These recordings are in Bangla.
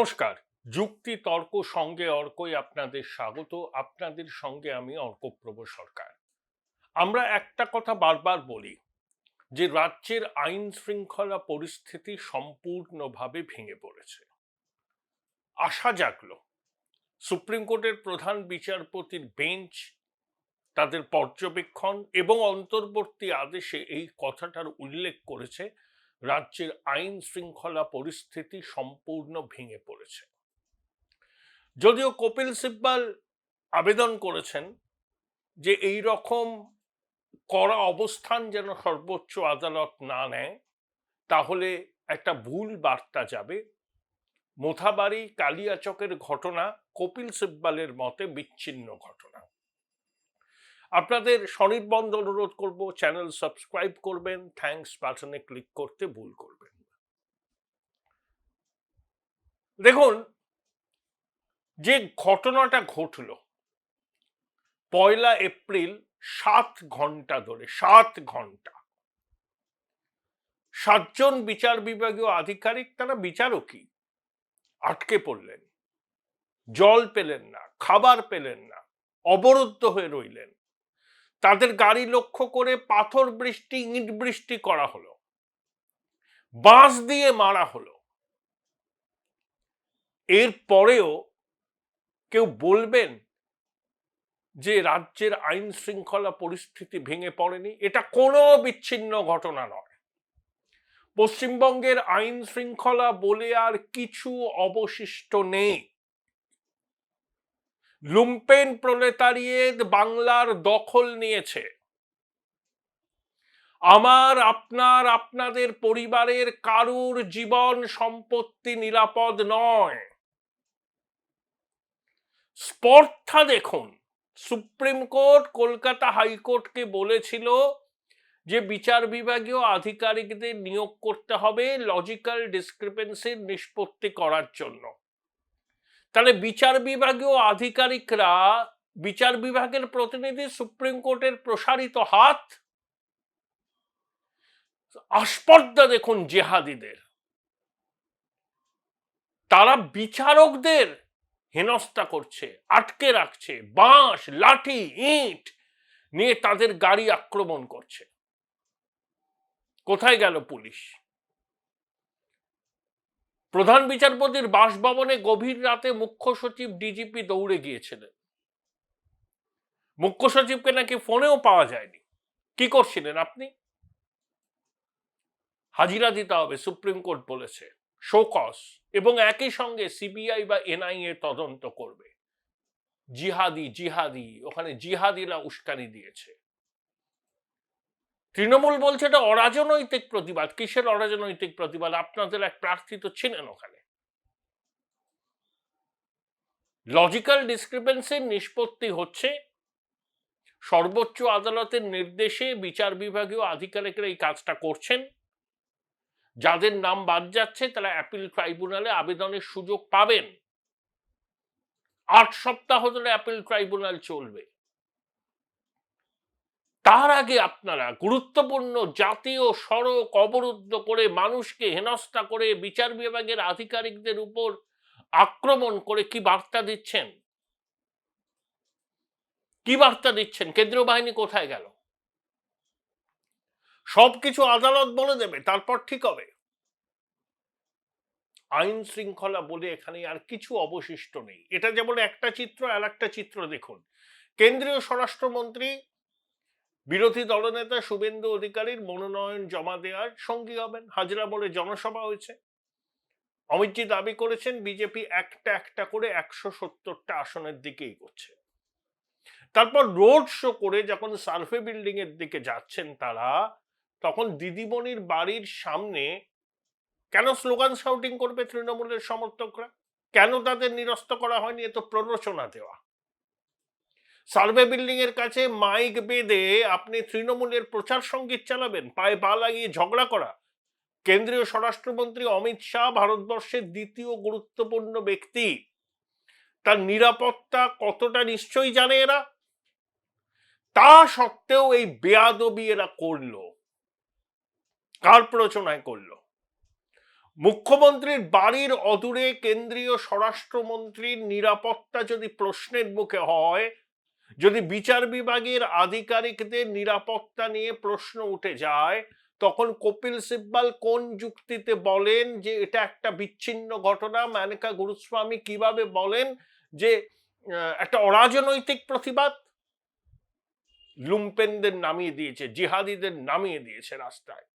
নমস্কার। যুক্তি তর্ক সঙ্গে অর্কই আপনাদের স্বাগত। আপনাদের সঙ্গে আমি অর্কপ্রভ সরকার। আমরা একটা কথা বারবার বলি যে রাজ্যের আইন শৃঙ্খলা পরিস্থিতি সম্পূর্ণভাবে ভেঙে পড়েছে। আশা জাগলো সুপ্রিম কোর্টের প্রধান বিচারপতির বেঞ্চ তাদের পর্যবেক্ষণ এবং অন্তর্বর্তী আদেশে এই কথাটার উল্লেখ করেছে রাজ্যের আইন শৃঙ্খলা পরিস্থিতি সম্পূর্ণ ভেঙে পড়েছে। যদিও কপিল সিব্বল আবেদন করেছেন যে এই রকম কড়া অবস্থান যেন সর্বোচ্চ আদালত না নেয়, তাহলে একটা ভুল বার্তা যাবে। মোথাবাড়ি কালিয়াচকের ঘটনা কপিল সিব্বলের মতে বিচ্ছিন্ন ঘটনা। আপনাদের সনির্বন্ধ অনুরোধ করব, চ্যানেল সাবস্ক্রাইব করবেন, থ্যাঙ্কস বাটনে ক্লিক করতে ভুল করবেন। দেখুন, যে ঘটনাটা ঘটল 1 এপ্রিল 7 ঘন্টা ধরে 7 ঘন্টা 7 জন বিচার বিভাগীয় আধিকারিক, তারা বিচারকই, আটকে পড়লেন, জল পেলেন না, খাবার পেলেন না, অবরুদ্ধ হয়ে রইলেন। তাদের গাড়ি লক্ষ্য করে পাথর বৃষ্টি, ইট বৃষ্টি করা হলো, বাঁশ দিয়ে মারা হলো। এর পরেও কেউ বলবেন যে রাজ্যের আইন শৃঙ্খলা পরিস্থিতি ভেঙে পড়েনি? এটা কোনো বিচ্ছিন্ন ঘটনা নয়। পশ্চিমবঙ্গের আইন শৃঙ্খলা বলে আর কিছু অবশিষ্ট নেই। লুম্পেন প্রলেতারিয়েত বাংলার দখল নিয়েছে। আমার, আপনার, আপনাদের পরিবারের কারুর জীবন সম্পত্তি নিরাপদ নয়। স্পর্ধা দেখুন, সুপ্রিম কোর্ট কলকাতা হাইকোর্টকে বলেছিল যে বিচার বিভাগীয় আধিকারিকদের নিয়োগ করতে হবে লজিক্যাল ডিসক্রিপেন্সির নিষ্পত্তি করার জন্য। তাহলে বিচার বিভাগীয় আধিকারিকরা, বিচার বিভাগের প্রতিনিধি সুপ্রিম কোর্টের প্রসারিত হাত। আস্পর্ধা দেখুন জেহাদিদের, তারা বিচারকদের হেনস্থা করছে, আটকে রাখছে, বাঁশ, লাঠি, ইট নিয়ে তাদের গাড়ি আক্রমণ করছে। কোথায় গেল পুলিশ? প্রধান বিচারপতির বাসভবনে গভীর রাতে মুখ্য সচিব, ডিজিপি দৌড়ে গিয়েছিলেন। মুখ্য সচিবকে নাকি ফোনেও পাওয়া যায়নি। কি করছিলেন আপনি? হাজিরা দিতে হবে, সুপ্রিম কোর্ট বলেছে, শোকজ, এবং একই সঙ্গে সিবিআই বা এনআইএ তদন্ত করবে। জিহাদি, ওখানে জিহাদিরা উস্কানি দিয়েছে। তৃণমূল বলছে এটা অরাজনৈতিক প্রতিবাদ। কিসের অরাজনৈতিক প্রতিবাদ? আপনাদের এক প্রার্থী তো ছিলেন ওখানে। লজিক্যাল ডিসক্রিপেন্সির নিষ্পত্তি হচ্ছে সর্বোচ্চ আদালতের নির্দেশে। বিচার বিভাগীয় আধিকারিকরা এই কাজটা করছেন। যাদের নাম বাদ যাচ্ছে তারা অ্যাপিল ট্রাইব্যুনালে আবেদনের সুযোগ পাবেন। 8 সপ্তাহ ধরে অ্যাপিল ট্রাইব্যুনাল চলবে। তার আগে আপনারা গুরুত্বপূর্ণ জাতীয় সড়ক অবরুদ্ধ করে, মানুষকে হেনস্থা করে, বিচার বিভাগের আধিকারিকদের উপর আক্রমণ করে কি বার্তা দিচ্ছেন? কি বার্তা দিচ্ছেন? কেন্দ্রীয় বাহিনী কোথায় গেল? সবকিছু আদালত বলে দেবে, তারপর ঠিক হবে। আইন শৃঙ্খলা বলে এখানে আর কিছু অবশিষ্ট নেই। এটা যেমন একটা চিত্র, আর একটা চিত্র দেখুন। কেন্দ্রীয় স্বরাষ্ট্রমন্ত্রী বিরোধী দলনেতা শুভেন্দু অধিকারীর মনোনয়ন জমা দেওয়ার সঙ্গী হবেন। হাজরা মোড়ে জনসভা হয়েছে। অমিতজি দাবি করেছেন বিজেপি একটা একটা করে 170টা আসনের দিকে এগোচ্ছে। তারপর রোড শো করে যখন সার্ভে বিল্ডিং এর দিকে যাচ্ছেন তারা, তখন দিদিমণির বাড়ির সামনে কেন স্লোগান শাউটিং করবে তৃণমূলের সমর্থকরা? কেন তাদের নিরস্ত করা হয়নি? এ তো প্ররোচনা দেওয়া। সার্ভে বিল্ডিং এর কাছে মাইক বেঁধে আপনি তৃণমূলের প্রচার সঙ্গীত চালাবেন, পায়ে পা লাগিয়ে ঝগড়া করা। কেন্দ্রীয় স্বরাষ্ট্রমন্ত্রী অমিত শাহ ভারতবর্ষের দ্বিতীয় গুরুত্বপূর্ণ ব্যক্তি। তার নিরাপত্তা কতটা নিশ্চয়ই জানে এরা। তা সত্ত্বেও এই বেয়াদবি এরা করলো। কার প্ররোচনায় করলো? মুখ্যমন্ত্রীর বাড়ির অদূরে কেন্দ্রীয় স্বরাষ্ট্রমন্ত্রীর নিরাপত্তা যদি প্রশ্নের মুখে হয়, যদি বিচার বিভাগের আধিকারিকদের নিরাপত্তা নিয়ে প্রশ্ন উঠে যায়, তখন কপিল সিব্বল কোন যুক্তিতে বলেন যে এটা একটা বিচ্ছিন্ন ঘটনা? মেনকা গুরুস্বামী কিভাবে বলেন যে একটা অরাজনৈতিক প্রতিবাদ? লুম্পেনদের নামিয়ে দিয়েছে, জিহাদিদের নামিয়ে দিয়েছে রাস্তায়।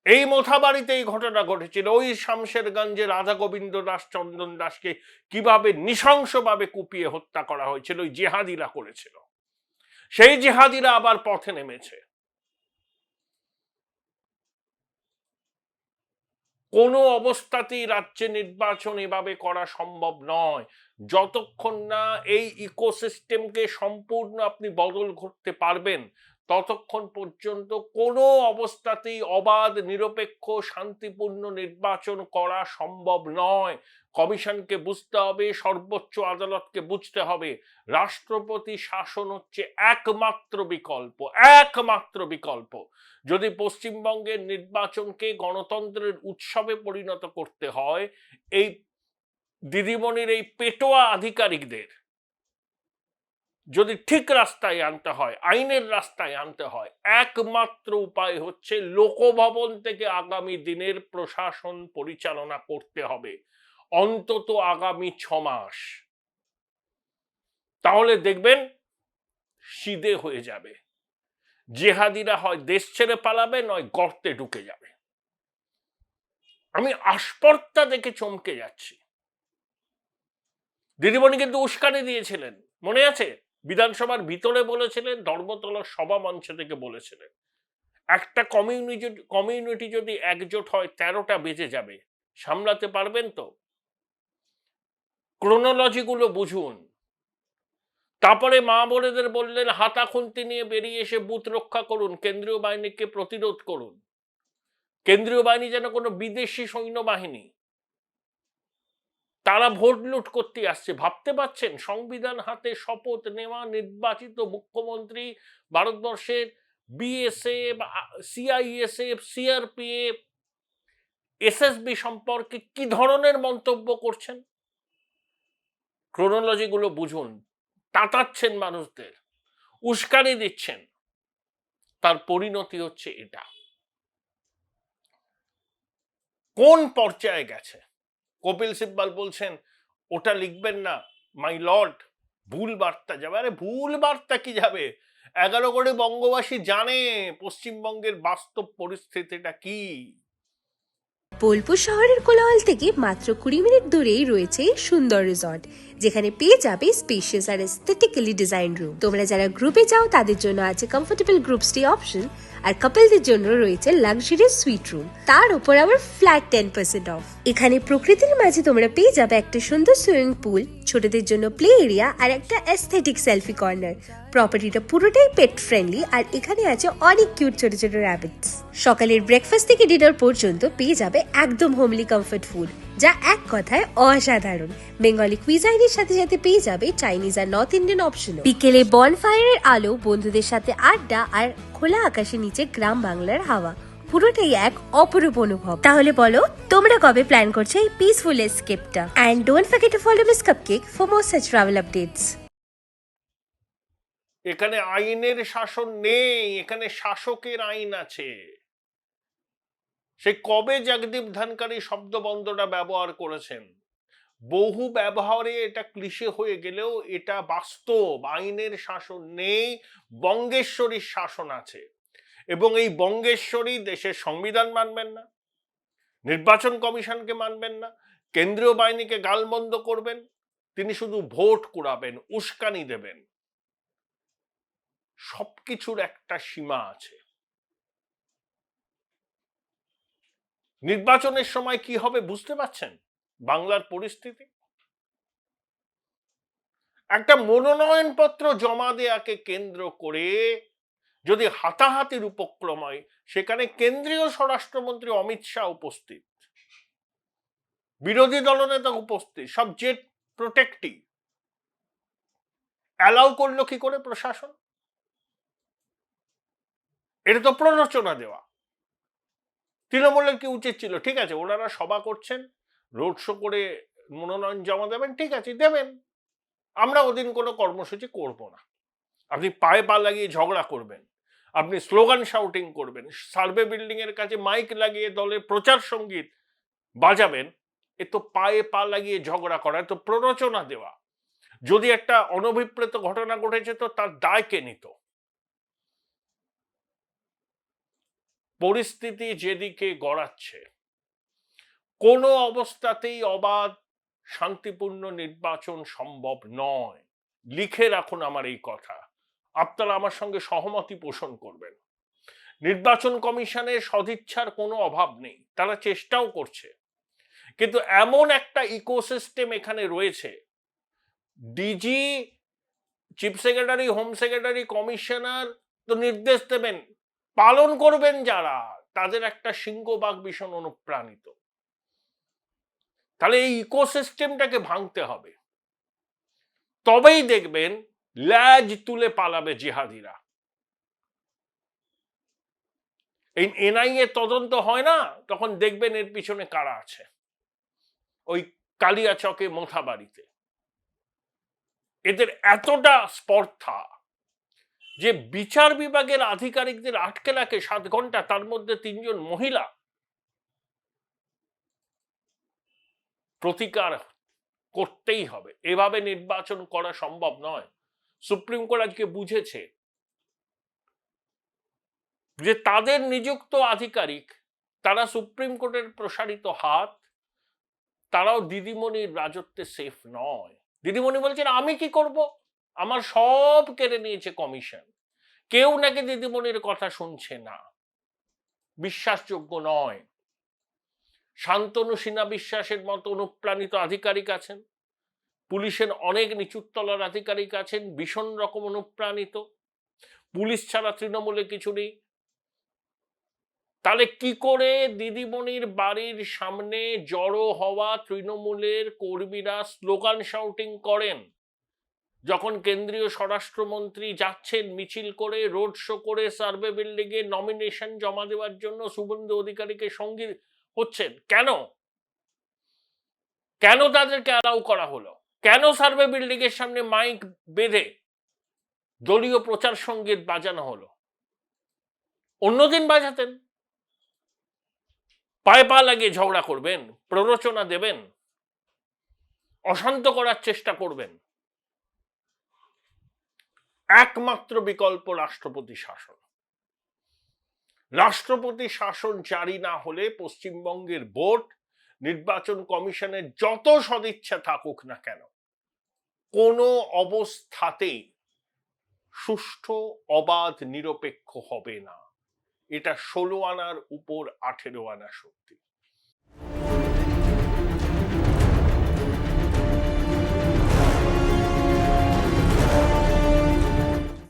এই মোথাবাড়িতে এই ঘটনা ঘটেছিল। ওই শামশেরগঞ্জে রাধা গোবিন্দ দাস, চন্দন দাসকে কিভাবে নৃশংসভাবে কুপিয়ে হত্যা করা হয়েছিল, ওই জেহাদিরা করেছিল। সেই জেহাদিরা আবার পথে নেমেছে। কোনো অবস্থাতেই রাজ্যে নির্বাচন এভাবে করা সম্ভব নয়, যতক্ষণ না এই ইকোসিস্টেমকে সম্পূর্ণ আপনি বদল করতে পারবেন ততক্ষণ পর্যন্ত কোনো অবস্থাতেই অবাধ, নিরপেক্ষ, শান্তিপূর্ণ নির্বাচন করা সম্ভব নয়। কমিশনকে বুঝতে হবে, সর্বোচ্চ আদালতকে বুঝতে হবে, রাষ্ট্রপতি শাসন হচ্ছে একমাত্র বিকল্প, একমাত্র বিকল্প। যদি পশ্চিমবঙ্গের নির্বাচনকে গণতন্ত্রের উৎসবে পরিণত করতে হয়, এই দিদিমণির এই পেটোয়া আধিকারিকদের যদি ঠিক রাস্তায় আনতে হয়, আইনের রাস্তায় আনতে হয়, একমাত্র উপায় হচ্ছে লোকভবন থেকে আগামী দিনের প্রশাসন পরিচালনা করতে হবে, অন্তত আগামী 6 মাস। তাহলে দেখবেন সিধে হয়ে যাবে। জেহাদিরা হয় দেশ ছেড়ে পালাবে, নয় গর্তে ঢুকে যাবে। আমি আস্পর্ধা দেখে চমকে যাচ্ছি। দিদিমণি কিন্তু উস্কানি দিয়েছিলেন, মনে আছে? বিধানসভার ভিতরে বলেছিলেন, ধর্মতলার সভা মঞ্চ থেকে বলেছিলেন, একটা কমিউনিটি যদি একজোট হয় 13টা বেজে যাবে। সামলাতে পারবেন তো? ক্রোনোলজি গুলো বুঝুন। তারপরে মা বোনেদের বললেন হাতা খুন্তি নিয়ে বেরিয়ে এসে বুথ রক্ষা করুন, কেন্দ্রীয় বাহিনীকে প্রতিরোধ করুন। কেন্দ্রীয় বাহিনী যেন কোনো বিদেশি সৈন্যবাহিনী, তারা ভোট লুট করতে আসছে। ভাবতে পারছেন? সংবিধান হাতে শপথ নেওয়া নির্বাচিত মুখ্যমন্ত্রী ভারতবর্ষের বিএসএফ, সিআইএসএফ, সিআরপিএফ, এসএসবি সম্পর্কে কি ধরনের মন্তব্য করছেন? ক্রোনোলজি গুলো বুঝুন। তাতাচ্ছেন মানুষদের, উস্কানি দিচ্ছেন, তার পরিণতি হচ্ছে এটা। কোন পর্যায়ে গেছে? কপিল সিব্বল বলছেন ওটা লিখবেন না মাই লর্ড, ভুল বার্তা যাবে। আরে ভুল বার্তা কি যাবে? 11 কোটি বঙ্গবাসী জানে পশ্চিমবঙ্গের বাস্তব পরিস্থিতিটা কি। বোলপুর শহরের কোলাহল থেকে মাত্র 20 মিনিট দূরেই রয়েছে সুন্দর রিসর্ট, যেখানে পেয়ে যাবে স্পেশিয়াস আর এস্থেটিক্যালি ডিজাইন রুম। তোমরা যারা গ্রুপে যাও তাদের জন্য আছে কমফোর্টেবল গ্রুপ স্টে অপশন, আর কাপলদের জন্য রয়েছে লাক্সারিয়াস সুইট রুম, তার উপর আবার ফ্ল্যাট 10% অফ। এখানে প্রকৃতির মাঝে তোমরা পেয়ে যাবে একটা সুন্দর সুইমিং পুল, ছোটদের জন্য প্লে এরিয়া আর একটা এস্থেটিক সেলফি কর্নার। প্রপার্টিটা পুরোটাই পেট ফ্রেন্ডলি, আর এখানে আছে অনেক কিউট ছোট ছোট র্যাবিটস। সকালের ব্রেকফাস্ট থেকে ডিনার পর্যন্ত পেয়ে যাবে একদম হোমলি কমফর্ট ফুড, যা এক কথায় অসাধারণ। বেঙ্গলি কুইজাইনের সাথে সাথে পেয়ে যাবে চাইনিজ আর নর্থ ইন্ডিয়ান অপশন। বিকেলে বনফায়ারের আলো, বন্ধুদের সাথে আড্ডা আর খোলা আকাশের নিচে গ্রাম বাংলার হাওয়া, পুরোটাই এক অপরূপ অনুভব। তাহলে বলো তোমরা কবে প্ল্যান করছো এই পিসফুল এসকেপটা? And don't forget to follow miss cupcake for more such travel updates. এখানে আইনের শাসন নেই, এখানে শাসকের আইন আছে। সে কবে জগদীপ ধনকড়ি শব্দবন্ধটা ব্যবহার করেছেন। বহু ব্যবহারে এটা ক্লিশে হয়ে গেলেও এটা বাস্তব। আইনের শাসন নেই, বঙ্গেশ্বরীর শাসন আছে। এবং এই বঙ্গেশ্বরী দেশের সংবিধান মানবেন না, নির্বাচন কমিশনকে মানবেন না, কেন্দ্রীয় বাহিনীকে গালমন্দ করবেন, তিনি শুধু ভোট কুড়াবেন, উস্কানি দেবেন। সবকিছুর একটা সীমা আছে। নির্বাচনের সময় কি হবে বুঝতে পারছেন? বাংলার পরিস্থিতি, একটা মনোনয়নপত্র জমা দেয়াকে কেন্দ্র করে যদি হাতাহাতির উপক্রম হয়, সেখানে কেন্দ্রীয় স্বরাষ্ট্রমন্ত্রী অমিত শাহ উপস্থিত, বিরোধী দলনেতা উপস্থিত, সব জেট প্রোটেক্টিভ, অ্যালাউ করলো কি করে প্রশাসন? এটা তো প্ররোচনা দেওয়া। তৃণমূলের কি উচিত ছিল? ঠিক আছে, ওনারা সভা করছেন, রোড শো করে মনোনয়ন জমা দেবেন, ঠিক আছে দেবেন, আমরা ওদিন কোনো কর্মসূচি করব না। আপনি পায়ে পা লাগিয়ে ঝগড়া করবেন, আপনি স্লোগান শাউটিং করবেন, সার্ভে বিল্ডিং এর কাছে মাইক লাগিয়ে দলের প্রচার সঙ্গীত বাজাবেন, এ তো পায়ে পা লাগিয়ে ঝগড়া করা, এ তো প্ররোচনা দেওয়া। যদি একটা অনভিপ্রেত ঘটনা ঘটেছে তো তার দায় কে নিত? পরিস্থিতি যেদিকে গড়াচ্ছে, কোনো অবস্থাতেই অবাধ শান্তিপূর্ণ নির্বাচন সম্ভব নয়। লিখে রাখুন আমার এই কথা, আপনারা আমার সঙ্গে সহমতি পোষণ করবেন। নির্বাচন কমিশনের সদিচ্ছার কোনো অভাব নেই, তারা চেষ্টাও করছে, কিন্তু এমন একটা ইকোসিস্টেম এখানে রয়েছে, DG, chief secretary, home secretary, commissioner তো নির্দেশ দেবেন, পালন করবেন যারা, তাদের একটা সিংহভাগ ভীষণ অনুপ্রাণিত। তাহলে এই ইকোসিস্টেমটাকে ভাঙতে হবে, তবেই দেখবেন ল্যাজ তুলে পালাবে জিহাদিরা। এই এনআইএ তদন্ত হয় না, তখন দেখবেন এর পিছনে কারা আছে, ওই কালিয়াচকে মোথাবাড়িতে এদের এতটা স্পর্ধা যে বিচার বিভাগের আধিকারিকদের আটকে রাখে 7 ঘন্টা, তার মধ্যে 3 জন মহিলা। প্রতিকার করতেই হবে, এভাবে নির্বাচন করা সম্ভব নয়। সুপ্রিম কোর্ট আজকে বুঝেছে যে তাদের নিযুক্ত আধিকারিক, তারা সুপ্রিম কোর্টের প্রসারিত হাত, তারাও দিদিমণির রাজত্বে সেফ নয়। দিদিমণি বলছেন আমি কি করব, আমার সব কেড়ে নিয়েছে কমিশন, কেউ নাকি দিদিমণির কথা শুনছে না, বিশ্বাসযোগ্য নয়। শান্তনু সিনহা বিশ্বাসের মতো অনুপ্রাণিত আধিকারিক আছেন, পুলিশের অনেক নিচুতলার আধিকারিক আছেন ভীষণ রকম অনুপ্রাণিত, পুলিশ ছাড়া তৃণমূলে কিছু নেই। তাহলে কি করে দিদিমণির বাড়ির সামনে জড়ো হওয়া তৃণমূলের কর্মীরা স্লোগান শাউটিং করেন, যখন কেন্দ্রীয় স্বরাষ্ট্রমন্ত্রী যাচ্ছেন মিছিল করে, রোড শো করে সার্ভে বিল্ডিং এ নমিনেশন জমা দেওয়ার জন্য শুভেন্দু অধিকারীকে সঙ্গী হচ্ছেন? কেন কেন তাদেরকে অ্যালাউ করা হলো? কেন সার্ভে বিল্ডিং এর সামনে মাইক বেঁধে দলীয় প্রচার সঙ্গীত বাজানো হলো? অন্যদিন বাজাতেন। পায়ে পা লাগিয়ে ঝগড়া করবেন, প্ররোচনা দেবেন, অশান্ত করার চেষ্টা করবেন, একমাত্র বিকল্প রাষ্ট্রপতি শাসন। রাষ্ট্রপতি শাসন জারি না হলে পশ্চিমবঙ্গের ভোট, নির্বাচন কমিশনের যত সদিচ্ছা থাকুক না কেন, কোনো অবস্থাতেই সুষ্ঠু, অবাধ, নিরপেক্ষ হবে না। এটা 16 আনার উপর 18 আনা সত্যি।